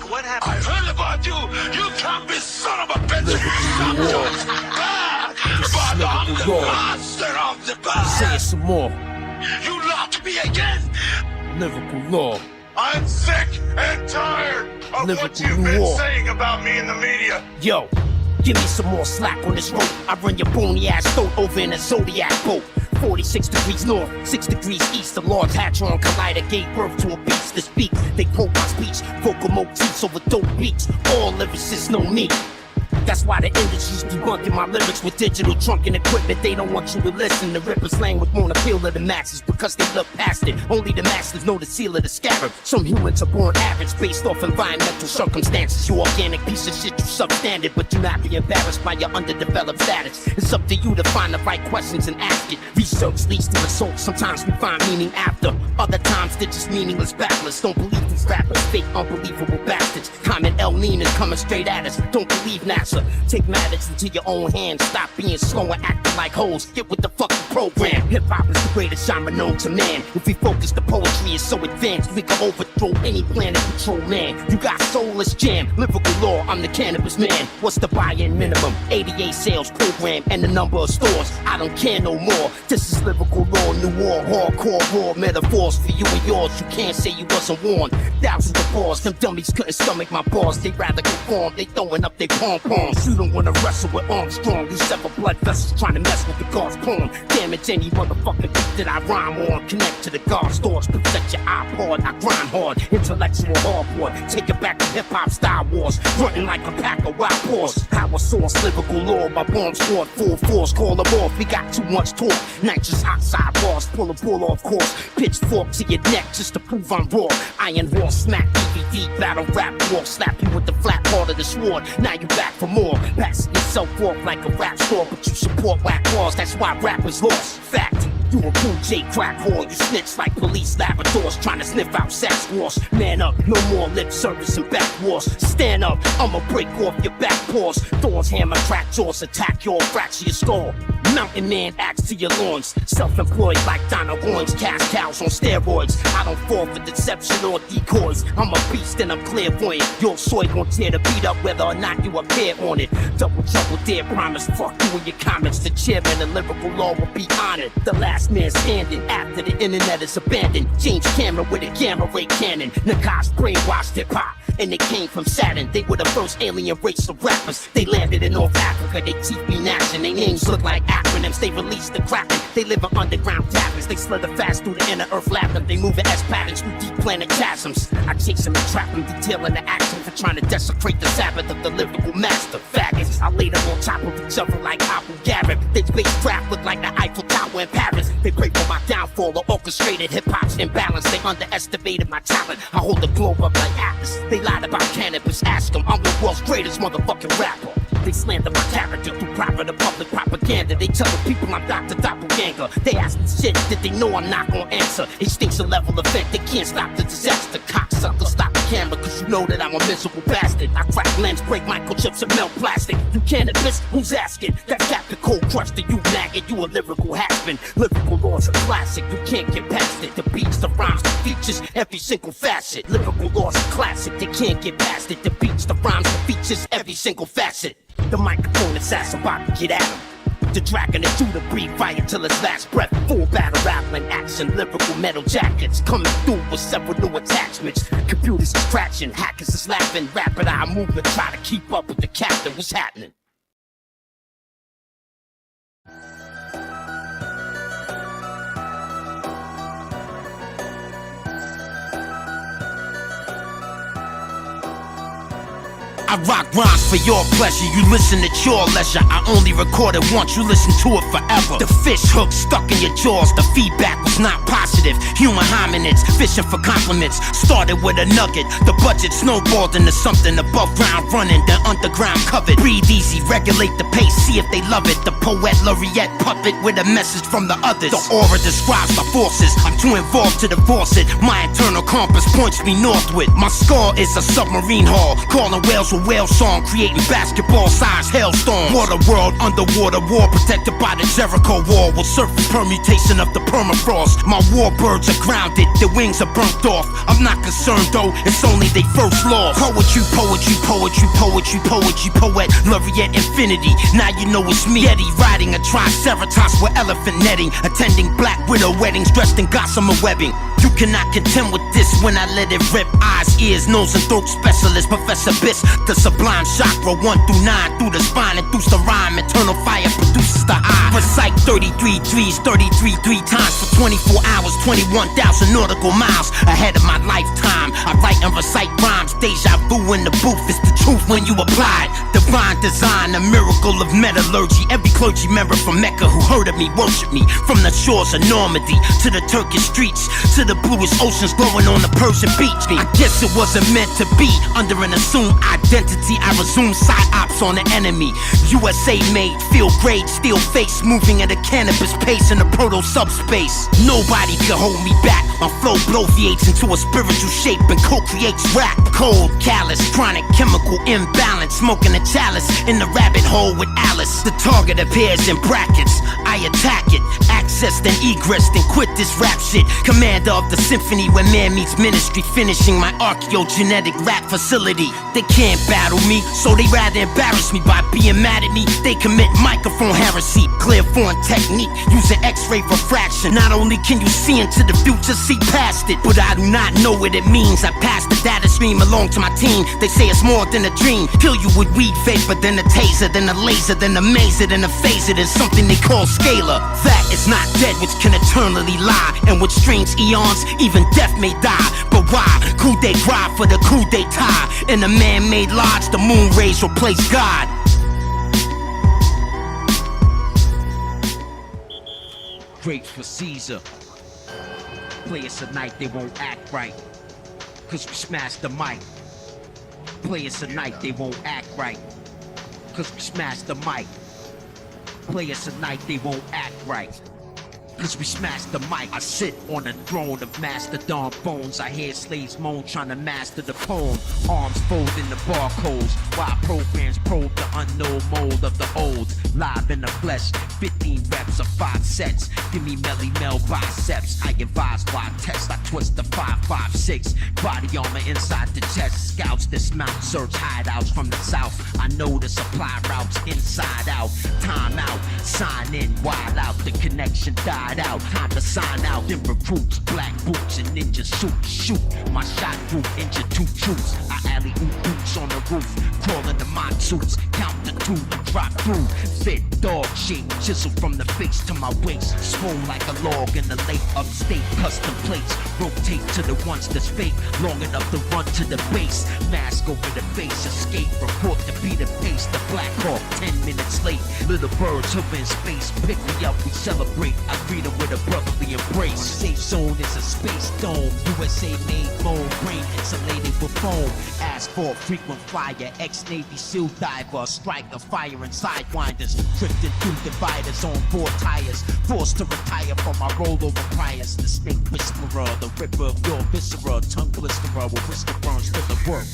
What happened? I heard about you. You can't be son of a bitch. I'm the monster of the past. Say it some more. You locked me again. Lyrical Noir. I'm sick and tired of Lyrical what you've been Noir. saying about me in the media. Yo, give me some more slack on this rope. I run your bony ass throat over in a Zodiac boat. 46 degrees north, 6 degrees east. The Lord's Hadron Collider gave birth to a beast to speak. They quote my speech, vocal motifs over dope beats. All lyricists know me. That's why the industry's debunking my lyrics with digital trunking equipment. They don't want you to listen. The Ripper slang would won't appeal to the masses because they look past it. Only the masters know the seal of the scarab. Some humans are born average based off environmental circumstances. You organic piece of shit, you substandard, but do not be embarrassed by your underdeveloped status. It's up to you to find the right questions and ask it. Research leads to results. Sometimes we find meaning after. Other times they're just meaningless babblers. Don't believe these rappers, fake, unbelievable bastards. Common El Nino is coming straight at us. Don't believe NASA. Take matters into your own hands. Stop being slow and acting like hoes. Get with the fucking program. Hip-hop is the greatest genre known to man. If we focus, the poetry is so advanced we can overthrow any planet control man. You got soulless jam, lyrical law, I'm the Canibus man. What's the buy-in minimum? 88 sales program and the number of stores. I don't care no more. This is lyrical law, new war, hardcore, raw metaphors for you and yours. You can't say you wasn't warned. Thousands of bars, them dummies couldn't stomach my bars. They rather conform, they throwing up their pom-poms. You don't wanna wrestle with Armstrong. You sever blood vessels trying to mess with the God's poem. Damage any motherfucking beat that I rhyme on. Connect to the God's thoughts, protect your iPod. I grind hard, intellectual hardboard. Take it back to hip-hop Star Wars. Running like a pack of wild boars. Power source, lyrical law. My bomb squad, full force. Call them off, we got too much talk. Nitrous oxide bars, pull a bull off course. Pitchfork to your neck just to prove I'm raw. Iron horse, smack DVD, battle rap war. Slap you with the flat part of the sword. Now you back for more. Passing yourself off like a rap store, but you support whack bars. That's why rappers lost. Fact. You a cool J crack whore, you snitch like police laboratories trying to sniff out Sasquatch. Man up, no more lip service and back wars. Stand up, I'ma break off your back paws. Thorns, hammer, crack jaws, attack your fracture your skull. Mountain man, axe to your lawns. Self-employed like Donna Owens, cast cows on steroids. I don't fall for deception or decoys. I'm a beast and I'm clairvoyant. Your soy gon' tear the beat up whether or not you appear on it. Double trouble, dare promise. Fuck you and your comments. The chairman of lyrical law will be honored. The last man standing after the internet is abandoned. Change camera with a gamma ray cannon. Nakash brainwashed hip-hop and they came from Saturn. They were the first alien race of rappers. They landed in North Africa, they teeth be gnashing. Their names look like acronyms, they release the kraken. They live in underground taverns, they slither fast through the inner earth labyrinth. They move in S-patterns through deep planet chasms. I chase them and trap them, detailing the action for trying to desecrate the Sabbath of the lyrical master. Faggots, I lay them on top of each other like Abu Garrett. They space craft look like the Eiffel Tower in Paris. They pray for my downfall or orchestrated hip-hop's imbalance. They underestimated my talent. I hold the globe up like Atlas. They lied about Canibus, ask them. I'm the world's greatest motherfucking rapper. They slander my character through private and public propaganda. They tell the people I'm Dr. Doppelganger. They ask me shit that they know I'm not gonna answer. It stinks a level effect, they can't stop the disaster. Cocksucker, stop the camera, cause you know that I'm a miserable bastard. I crack lens, break microchips and melt plastic. You Canibus? Who's asking? That Captain Cold Crush to you maggot, you a lyrical hackman. Lyrical law's a classic, you can't get past it. The beats, the rhymes, the features, every single facet. Lyrical law's a classic, they can't get past it. The beats, the rhymes, the features, every single facet. The microphone assassin about to get at him. The dragon is due to breathe fire till its last breath. Full battle rattling action, lyrical metal jackets coming through with several new attachments. Computers is crashing, hackers is laughing. Rapid eye movement, try to keep up with the captain. What's happening? I rock rhymes for your pleasure, you listen at your leisure. I only record it once, you listen to it forever. The fish hook stuck in your jaws, the feedback was not positive. Human hominids, fishing for compliments. Started with a nugget, the budget snowballed into something above ground running, then underground covered. Breathe easy, regulate the pace, see if they love it. The poet laureate puppet with a message from the others. The aura describes my forces, I'm too involved to divorce it. My internal compass points me northward. My skull is a submarine hull, calling whales with whale song, creating basketball-sized hailstorm. Water world, underwater war, protected by the Jericho wall, with surface permutation of the permafrost. My warbirds are grounded, their wings are burnt off. I'm not concerned though, it's only they first loss. Poetry, poetry, poetry, poetry, poetry, poet laureate infinity. Now you know it's me, Yeti riding a triceratops with elephant netting, attending black widow weddings dressed in gossamer webbing. You cannot contend with this when I let it rip. Eyes, ears, nose and throat specialist, Professor Biss. The sublime chakra 1 through 9 through the spine and through the rhyme. Eternal fire produces the high. Recite 33 trees, 33 times for 24 hours, 21,000 nautical miles ahead of my lifetime. I write and recite rhymes. Deja vu in the booth is the truth when you apply it. Divine design, a miracle of metallurgy. Every clergy member from Mecca who heard of me worship me. From the shores of Normandy to the Turkish streets to the bluest oceans glowing on the Persian beach. I guess it wasn't meant to be. Under an assumed identity, I resume side ops on the enemy. USA made, field grade, steel face, moving at a cannabis pace in the proto subspace. Nobody can hold me back. My flow bloviates into a spiritual shape and co-creates rap. Cold, callous, chronic, chemical imbalance. Smoking a chalice in the rabbit hole with Alice. The target appears in brackets. I attack it, access then egress, then quit this rap shit. Commander of the symphony where man meets ministry. Finishing my archaeogenetic rap facility. They can't battle me, so they rather embarrass me by being mad at me. They commit microphone heresy. Clairvoyant technique, using x-ray refraction. Not only can you see into the future, see past it, but I do not know what it means. I pass the data stream along to my team. They say it's more than a dream. Kill you with weed vapor, then a taser, then a laser, then a mazer, then a phaser, then something they call scalar. That is not dead, which can eternally lie, and with strange eons, even death may die. But why? Coup de grace for the coup d'etat. In a man-made lodge, the moon rays replace God. Great for Caesar. Play us a night, they won't act right. Cause we smashed the mic. Play us a night, they won't act right. Cause we smashed the mic. Play us a night, they won't act right. Cause we smashed the mic. I sit on a throne of mastodon bones. I hear slaves moan trying to master the poem. Arms folding the barcodes while programs probe the unknown mold of the old. Live in the flesh, 15 reps of 5 sets. Give me Melly Mel biceps. I advise why test. I twist the 5.56. Body armor inside the chest. Scouts dismount, search hideouts from the south. I know the supply routes inside out. Time out, sign in, wild out. The connection died out. Time to sign out. Then recruits, black boots and ninja suits. Shoot, my shot group injured 2 troops. I alley oop boots on the roof. Crawling to my suits. Count the 2 and drop through. Fit dog shape, chisel from the face to my waist. Swole like a log in the lake upstate. Custom plates, rotate to the ones that's fake. Long enough to run to the base. Mask over the face, escape. Report to be the pace. The Black Hawk, 10 minutes late. Little birds hover in space. Pick me up, we celebrate. I greet them with a brotherly embrace. Safe zone is a space dome. USA made mold, brain insulated with foam. Asphalt, frequent flyer, ex-Navy SEAL diver, striker, fire and sidewinders. Drifting through dividers on 4 tires. Forced to retire from my rollover priors. The snake whisperer, the ripper of your viscera. Tongue blisterer with whisker burns to the work.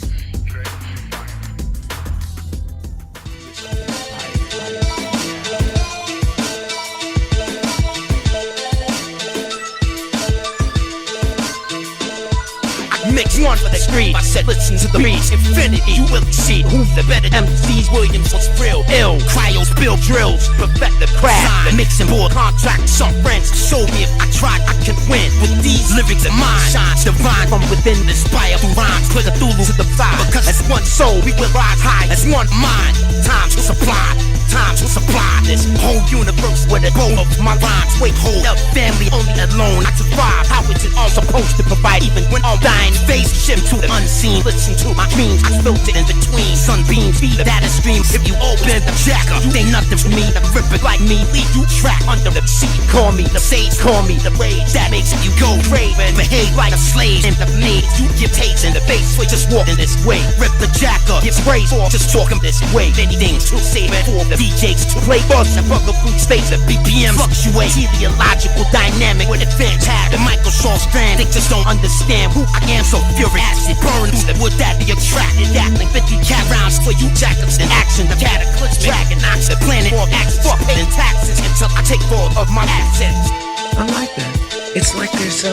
Mix one for the street. I said listen to the beats. Infinity, you will see who's the better MCs. Williams was real ill. Cryos build drills. Perfect the craft. Sign. Mixing board contracts. Some friends show me if I tried I can win. With these lyrics in mind. Shines divine from within. Inspire through rhymes. Put a Thulu to the fire. Because as one soul we will rise high. As one mind. Time to supply. Time to supply this whole universe with a goal of my rhymes. Wait, hold up, family only alone. I survive. How is it all supposed to provide? Even when all dying, face shift to the unseen. Listen to my dreams. I filtered in between sunbeams. Feed the data streams. If you open the jacker, you ain't nothing for me. The ripper like me, leave you trapped under the sea. Call me the sage, call me the rage that makes you go craven. Behave like a slave in the maze. You give takes in the face for just walking this way. Rip the jacker, gives praise for just talking this way. Anything to save it for the DJs to play buzz and bugger food states at BPM fluctuate. Teleological dynamic with advanced tag. The Microsoft strand, they just don't understand who I am. So furious, acid burn through the wood that be attracted. Acting 50 cat rounds for you jackets in action. The cataclysmic Dragonauts, the planet for acts, fuck paying taxes until I take all of my assets. I like that. It's like there's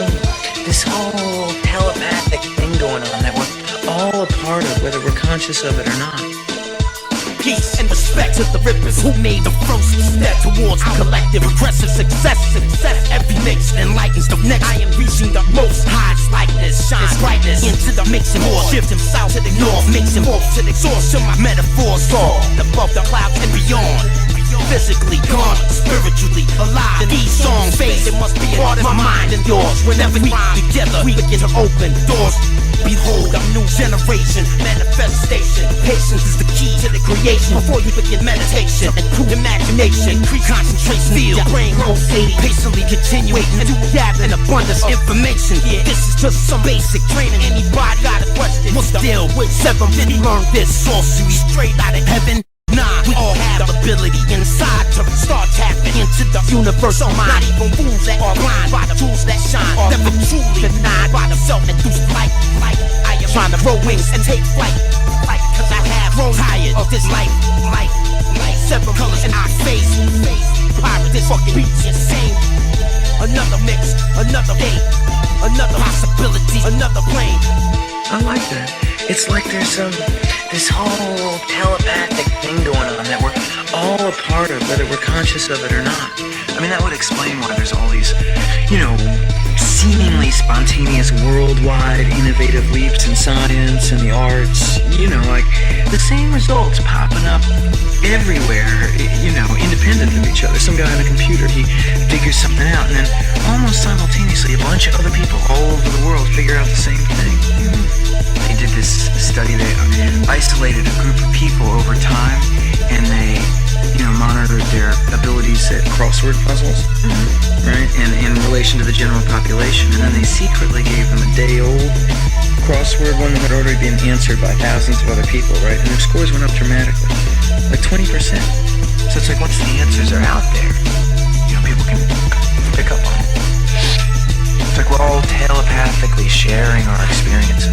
this whole telepathic thing going on that we're all a part of, whether we're conscious of it or not. peace and respect to the rippers who made the first step towards collective progressive success. Every mix enlightens the next. I am reaching the most highest likeness, shines brightness into the mixing more. Shift him south to the north, mixing forth to the source till my metaphors soar above the clouds and beyond. Physically gone, spiritually alive. And these songs fade, it must be a part of my mind and yours. Whenever we together, we begin to open doors. Behold, a new generation, manifestation. Patience is the key to the creation. Before you begin meditation, improve imagination, increase concentration. Feel your brain rotating, patiently continuing and gather an abundance of information. Yeah, this is just some basic training. Anybody got a question? We'll deal with 7. Did he learn this sorcery straight out of heaven? Nah, we all have the ability inside to start tapping into the universal mind. Not even fools that are blind by the tools that shine, or never truly denied by the self-induced light. I am trying to grow wings and take flight, cause I have grown tired of this life. 7 colors in our face. Pirate, this fucking beat's insane. Another mix, another day, another possibility, another plane. I like that. It's like there's this whole telepathic thing going on that we're all a part of, whether we're conscious of it or not. I mean, that would explain why there's all these, seemingly spontaneous worldwide innovative leaps in science and the arts. Like the same results popping up everywhere, independent of each other. Some guy on a computer, he figures something out, and then almost simultaneously a bunch of other people all over the world figure out the same thing. They did this study, they isolated a group of people over time, and they, monitored their abilities at crossword puzzles, right? And in relation to the general population, and then they secretly gave them a day-old crossword, one that had already been answered by thousands of other people, right? And their scores went up dramatically, like 20%. So it's like once the answers are out there, people can pick up on it. It's like we're all telepathically sharing our experiences.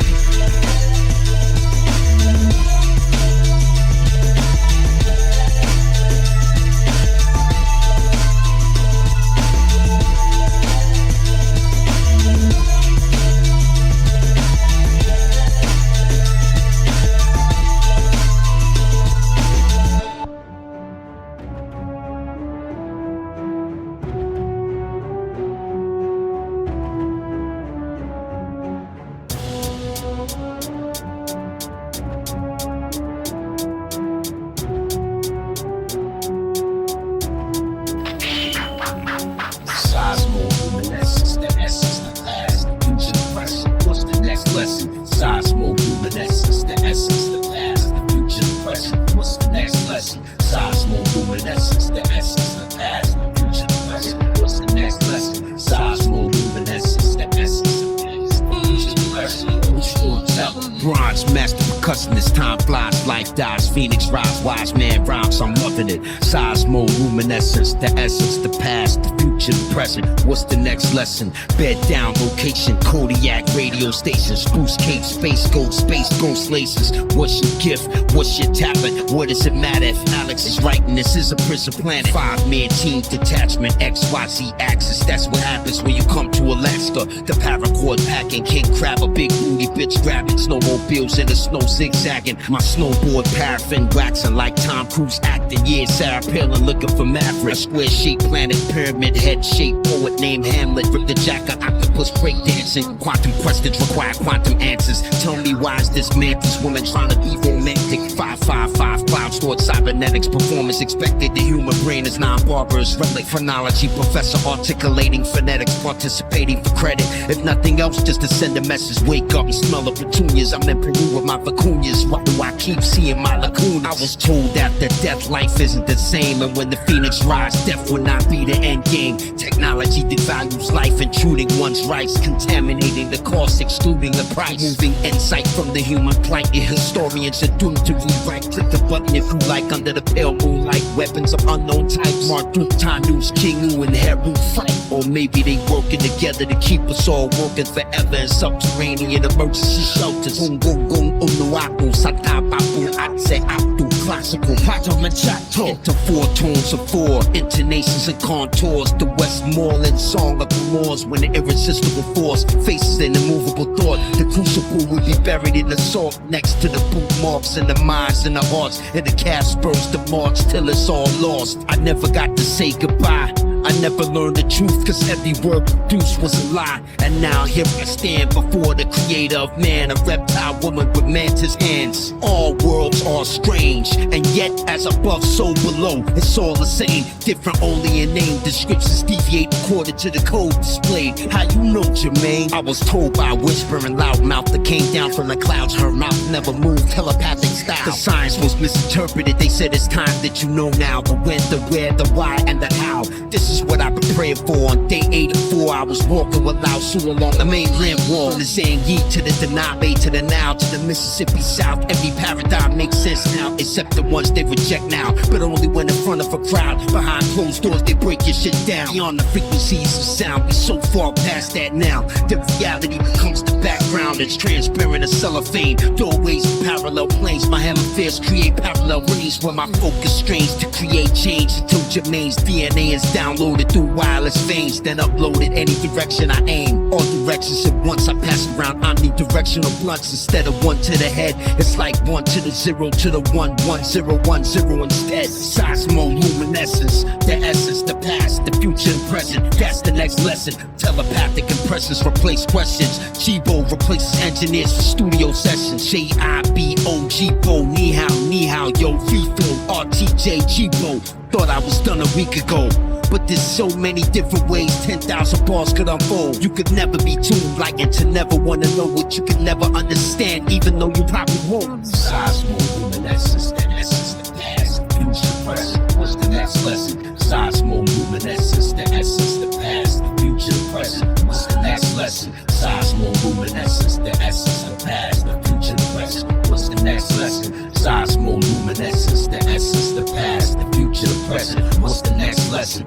Seismoluminsence, the essence, the past, the future, the present. What's the next lesson? Seismoluminsence, the essence, the past, the future, the present. What's the next lesson? Seismoluminsence, the essence, the past, the future, the present. What's the next lesson? Seismoluminsence, the essence, the past, the future, the present. Bronze master percussionist, time flies, life dies, phoenix rise, wise man rhymes, I'm loving it. Seismoluminsence, the essence, the past, the future, the present. What's the next lesson? Bed down, location, Kodiak, radio station, spruce cape, space ghost laces. What's your gift? What's your tablet? What does it matter if Alex is writing? This is a prison planet. 5-man team detachment, XYZ axis. That's what happens when you come to Alaska. The paracord packing, king crab, a big booty bitch grabbing, snowmobiles in the snow zigzagging. My snowboard paraffin waxing like Tom Cruise acting. Yeah, Sarah Palin looking for Maverick. A square-shaped planet, pyramid head-shaped poet named Hamlet. Rip the jacket, octopus breakdancing. Quantum questions require quantum answers. Tell me why is this man, this woman trying to be romantic? 555 clouds toward cybernetics. Performance expected. The human brain is non-barbarous. Relic phrenology professor articulating phonetics. Participating for credit. If nothing else, just to send a message. Wake up and smell the petunias. I'm in Peru with my vicuñas. Why do I keep seeing my lacunas? I was told after death, life isn't the same. And when the phoenix rise, death will not be the end game. Technology devalues life, intruding one's rights, contaminating the cost, excluding the price. Moving insight from the human plight. Your historians are doomed to rewrite. Click the button if you like. Under the pale moonlight, weapons of unknown types. Mark through Tanu's King U and Heru fight. Or maybe they working together to keep us all working forever in subterranean emergency shelters. Gung gung gung unuaku satapapu atse aptu class classical, pato machato. Into four tones of four, intonations and contours. The Westmoreland song of the Moors, when the irresistible force faces an immovable thought. The crucible will be buried in the salt, next to the boot marks and the minds and the hearts, and the cast spurs the march till it's all lost. I never got to say goodbye. I never learned the truth, cause every word produced was a lie. And now here I stand before the creator of man, a reptile woman with mantis hands. All worlds are strange, and yet as above, so below. It's all the same, different only in name. Descriptions deviate according to the code displayed. How you know, Jermaine? I was told by a whispering loudmouth that came down from the clouds. Her mouth never moved, telepathic style. The science was misinterpreted. They said it's time that you know now. The when, the where, the why, and the how. This is what I've been praying for. On day 84, I was walking with Lao Su along the mainland wall. From the Zangi to the Danabe to the Nile to the Mississippi South. Every paradigm makes sense now, except the ones they reject now. But only when in front of a crowd. Behind closed doors, they break your shit down. Beyond the frequencies of sound, we so far past that now. The reality becomes the background. It's transparent as cellophane. Doorways and parallel planes. My hemispheres create parallel rings where my focus strains to create change until Jermaine's DNA is downloaded through wireless veins, then uploaded any direction I aim. All directions at once, I pass around omnidirectional blunts instead of one to the head. It's like 1 to the 0 to the 1, 1 0 1 0 instead. Seismoluminsence, the essence, the past, the future and present. That's the next lesson. Telepathic impressions replace questions. Chibo replaces engineers for studio sessions. J-I-B-O, Jibo, ni hao, yo, FIFO, RTJ, Jibo. Thought I was done a week ago, but there's so many different ways 10,000 bars could unfold. You could never be tuned like and to never want to know what you could never understand, even though you probably won't. Seismoluminsence, the essence, the past, the future, present. What's the next lesson? Seismoluminsence, the essence, the past, the future, present. What's the next lesson? Seismoluminsence, the essence, the past, the future, present. What's the next lesson? Seismoluminsence, the essence, the past, the future, the present. What's the next lesson?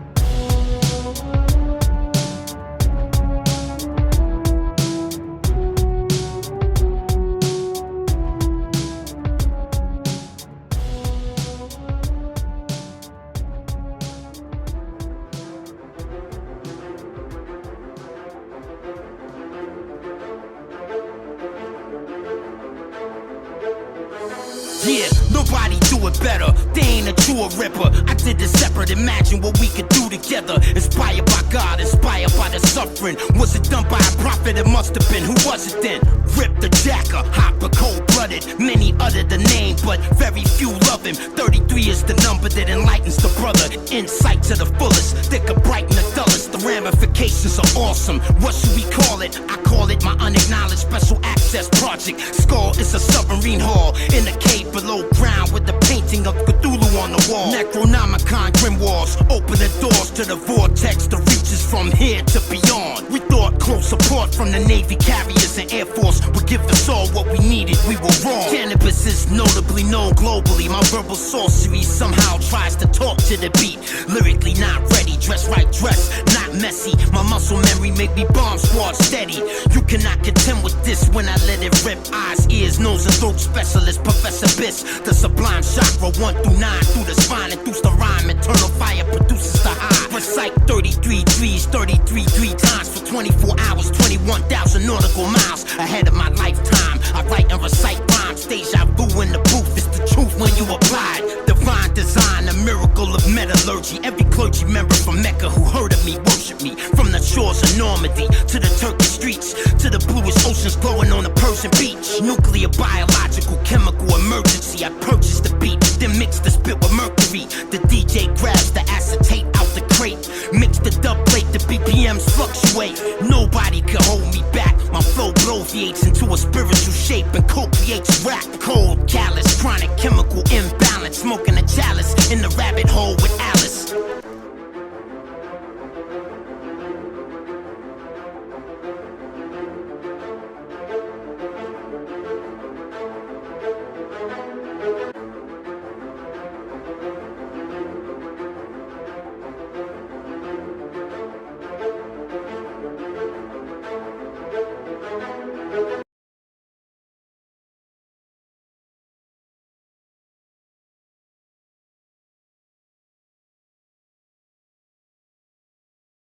Yeah, nobody do it better. They ain't a true ripper. I did this separate. Imagine what we could do together. Inspired by God, inspired by the suffering. Was it done by a prophet? It must have been. Who was it then? Rip the Jacker, hot but cold-blooded. Many utter the name, but very few love him. 33 is the number that enlightens the brother. Insight to the fullest, that could brighten the dullest. The ramifications are awesome. What should we call it? I call it my unacknowledged special access project. Skull is a submarine hall in a cave below ground with the painting of Cthulhu on the wall. Necronomicon grimoires open the doors to the vortex that reaches from here to beyond. We thought close support from the Navy carriers and Air Force would give us all what we needed. We were wrong. Canibus is notably known globally. My verbal sorcery somehow tries to talk to the beat. Lyrically not ready, dress right, dress not messy. My muscle memory make me bomb squad steady. You cannot contend with this when I let it rip. Eyes, ears, nose and throat specialist, Professor Biss. The sublime chakra 1 through 9 through the spine and through the rhyme. Eternal fire produces the high. Recite 33 trees, 33 3 times for 24 hours, 21,000 nautical miles ahead of my lifetime. I write and recite rhymes, deja vu in the booth. It's the truth when you apply it. Divine design, a miracle of metallurgy. Every clergy member from Mecca who heard of me worship me. From the shores of Normandy to the Turkish streets to the bluest oceans glowing on the Persian beach. Nuclear, biological, chemical emergency. I purchased the beat, then mix the spit with mercury. The DJ grabs the acetate out the crate. Mix the dub plate, the BPMs fluctuate. Nobody can hold me back. My flow bloviates into a spiritual shape and co-creates rap. Cold